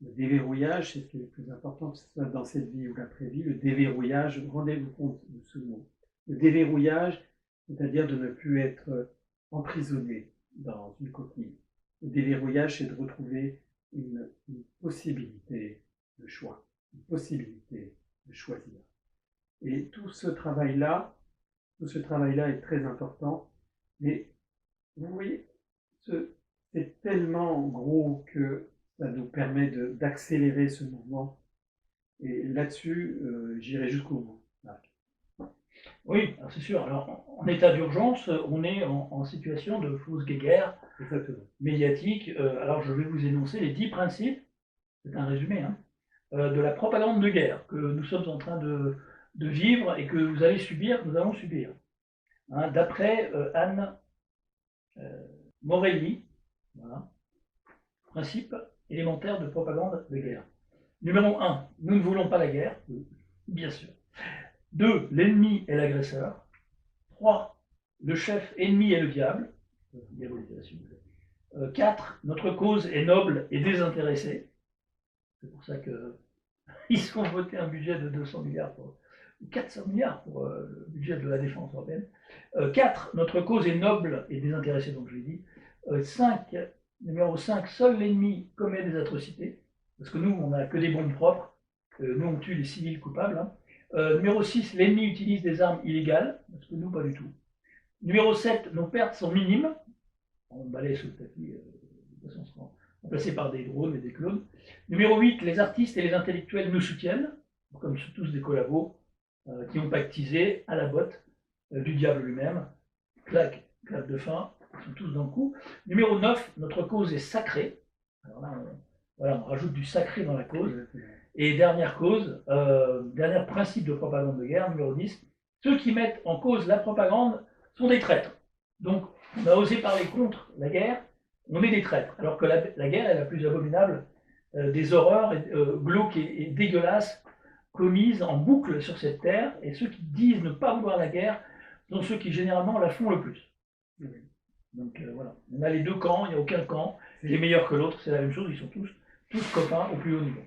Le déverrouillage, c'est ce qui est le plus important, que ce soit dans cette vie ou l'après-vie. Le déverrouillage, rendez-vous compte de ce mot. Le déverrouillage, c'est-à-dire de ne plus être emprisonné dans une coquille. Le déverrouillage, c'est de retrouver une possibilité de choix, une possibilité de choisir. Et tout ce travail-là est très important. Mais vous voyez, c'est tellement gros que ça nous permet d'accélérer ce mouvement. Et là-dessus, j'irai jusqu'au bout. Oui, c'est sûr. Alors, en état d'urgence, on est en situation de fausse guéguerre médiatique. Alors, je vais vous énoncer les 10 principes, c'est un résumé, hein, de la propagande de guerre que nous sommes en train de vivre et que vous allez subir, que nous allons subir. Hein, d'après Anne Morelli, voilà, principe élémentaire de propagande de guerre. Numéro 1, nous ne voulons pas la guerre, bien sûr. 2, l'ennemi est l'agresseur. 3, le chef ennemi est le diable. 4, notre cause est noble et désintéressée. C'est pour ça qu'ils ont voté un budget de 200 milliards, 400 milliards pour le budget de la défense européenne. 4, notre cause est noble et désintéressée, donc je l'ai dit. 5, numéro 5, seul l'ennemi commet des atrocités, parce que nous, on n'a que des bombes propres, nous, on tue les civils coupables. Hein. Numéro 6, l'ennemi utilise des armes illégales, parce que nous, pas du tout. Numéro 7, nos pertes sont minimes, on balaye sous le tapis, de toute façon, remplacés par des drones et des clones. Numéro 8, les artistes et les intellectuels nous soutiennent, comme tous des collabos qui ont pactisé à la botte du diable lui-même. Claque de fin, ils sont tous dans le coup. Numéro 9, notre cause est sacrée. Alors là, on rajoute du sacré dans la cause. Et dernière cause, dernier principe de propagande de guerre, numéro 10, ceux qui mettent en cause la propagande sont des traîtres. Donc, on a osé parler contre la guerre, on est des traîtres. Alors que la guerre est la plus abominable des horreurs glauques et dégueulasses commises en boucle sur cette terre. Et ceux qui disent ne pas vouloir la guerre sont ceux qui généralement la font le plus. Donc voilà, on a les deux camps, il n'y a aucun camp qui est meilleur que l'autre, c'est la même chose, ils sont tous copains au plus haut niveau.